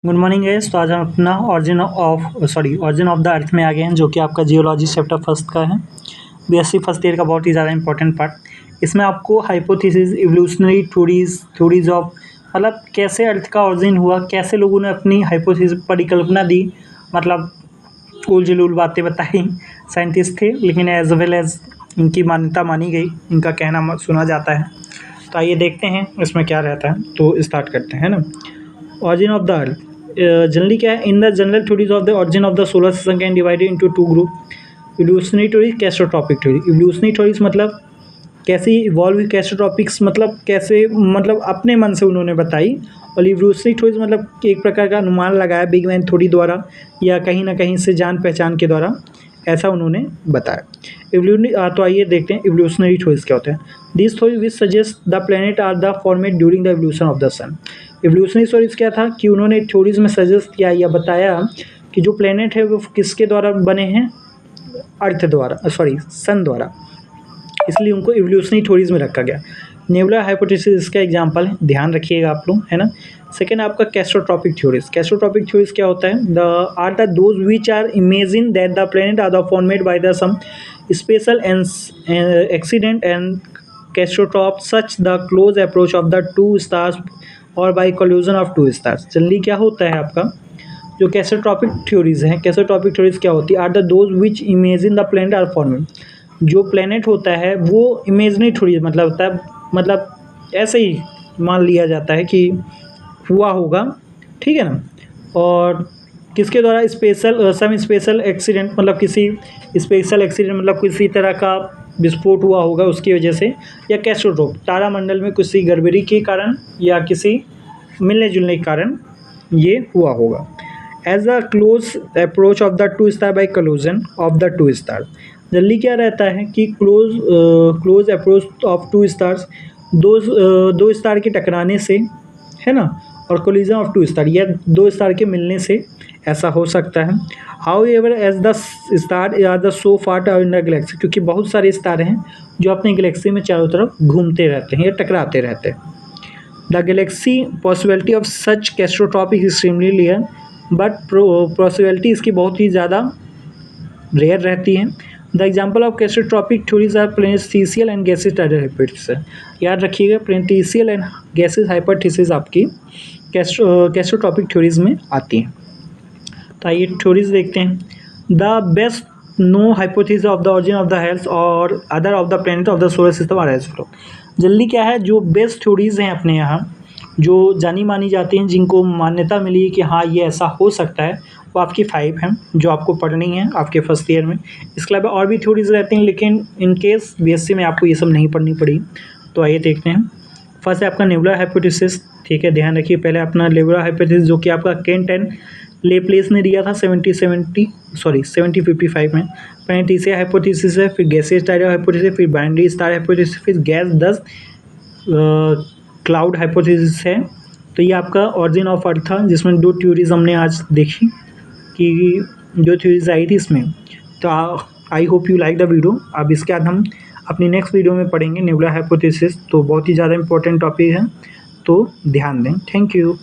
Good morning guys. तो आज हम अपना ऑरिजिन ऑफ द अर्थ में आ गए हैं, जो कि आपका जियोलॉजी चैप्टर फर्स्ट का है, बीएससी फर्स्ट ईयर का बहुत ही ज़्यादा इंपॉर्टेंट पार्ट। इसमें आपको हाइपोथेसिस, इवोल्यूशनरी थ्योरीज ऑफ मतलब कैसे अर्थ का ऑरिजिन हुआ, कैसे लोगों ने अपनी हाइपोथेसिस परिकल्पना दी, मतलब उल जलूल बातें बताई। साइंटिस्ट थे लेकिन एज वेल एज इनकी मान्यता मानी गई, इनका कहना सुना जाता है। तो आइए देखते हैं इसमें क्या रहता है। तो स्टार्ट करते हैं ना। Origin of the earth generally क्या है, in the general theories of the origin of the solar system can divided into two group, evolutionary theory, catastrophic theory. Evolutionary theories मतलब कैसे इवॉल्व हुई, कैस्ट्रोट्रॉपिक्स मतलब कैसे मतलब अपने मन से उन्होंने बताई, और इवोल्यूशनरी थ्योरीज मतलब एक प्रकार का अनुमान लगाया बिग बैंग थ्योरी द्वारा या कहीं ना कहीं से जान पहचान के द्वारा, ऐसा उन्होंने बताया। तो आइए देखते हैं इवोल्यूशनरी थ्योरीज क्या होते हैं। This theory which suggest the planet are the format during the evolution of the sun. Evolutionary theories क्या था कि उन्होंने थ्योरीज में सजेस्ट किया या बताया कि जो प्लैनेट है वो किसके द्वारा बने हैं, अर्थ द्वारा, सन द्वारा, इसलिए उनको इवोल्यूशनरी थ्योरीज में रखा गया। नेबुलर हाइपोथेसिस इसका एग्जांपल है, ध्यान रखिएगा आप लोग, है ना। सेकेंड आपका कैस्ट्रोट्रॉपिक थ्योरीज। कैस्ट्रोट्रॉपिक थ्योरीज क्या होता है, the are the those which are imagine that the planet are the formed by the some special accident and catastrophe such the close approach of the two stars और by collision of two stars. Generally क्या होता है आपका जो कैस्ट्रोट्रॉपिक theories हैं, कैस्ट्रोट्रॉपिक theories क्या होती है, are the those which imagine the planet are formed. जो प्लैनेट होता है वो इमेजनरी थ्योरी मतलब होता है, मतलब ऐसे ही मान लिया जाता है कि हुआ होगा, ठीक है ना। और किसके द्वारा, सम स्पेशल एक्सीडेंट मतलब किसी स्पेशल एक्सीडेंट मतलब किसी तरह का विस्फोट हुआ होगा उसकी वजह से, या कैस्ट्रोट्रॉप तारामंडल में किसी गड़बड़ी के कारण या किसी मिलने जुलने के कारण ये हुआ होगा। As a close approach of the two star by collusion of the two star. जल्दी क्या रहता है कि close approach of two stars, दो स्टार के टकराने से, है ना, और कोलिजन ऑफ टू स्टार या दो स्टार के मिलने से ऐसा हो सकता है। However as the star are the so far in the galaxy, क्योंकि बहुत सारे स्टार हैं जो अपने गैलेक्सी में चारों तरफ घूमते रहते हैं या टकराते रहते हैं। The galaxy possibility of such catastrophic extremely rare, but possibility इसकी बहुत ही ज़्यादा रेयर रहती है। The example of catastrophic theories are planetesimal and gases tidal hypothesis. याद रखिएगा, प्लेनेटेशियल एंड गैसेस हाइपोथेसिस आपकी कैस्ट्रोट्रॉपिक थ्योरीज में आती हैं। तो आइए थ्योरीज देखते हैं। The best no hypothesis of the origin of the health और other of the planet of the solar system are as follow. जल्दी क्या है, जो बेस्ट थ्योरीज हैं अपने यहाँ, जो जानी मानी जाती हैं, जिनको मान्यता मिली है कि हाँ ये ऐसा हो सकता है, वो आपकी 5 हैं जो आपको पढ़नी है आपके फर्स्ट ईयर में। इसके अलावा और भी थ्योरीज रहती हैं, लेकिन इन केस बीएससी में आपको ये सब नहीं पढ़नी पड़ी। तो आइए देखते हैं। फर्स्ट है आपका नेबुलर हाइपोथेसिस, ठीक है, ध्यान रखिए। पहले अपना नेबुलर हाइपोथेसिस जो कि आपका केंट एंड लेप्लेस ने दिया था 1755 में। प्लेनेटेशियल हाइपोथेसिस है, फिर गैसियस टाइडल हाइपोथेसिस, फिर बाइनरी स्टार हाइपोथेसिस, फिर गैस 10 क्लाउड हाइपोथेसिस है। तो ये आपका ऑरिजिन ऑफ अर्थ था, जिसमें 2 थ्योरीज हमने आज देखी कि जो थ्योरीज आई थी इसमें। तो I hope you like the video. अब इसके बाद हम अपनी नेक्स्ट वीडियो में पढ़ेंगे नेबुलर हाइपोथेसिस। तो बहुत ही ज़्यादा इंपॉर्टेंट टॉपिक है, तो ध्यान दें। Thank you.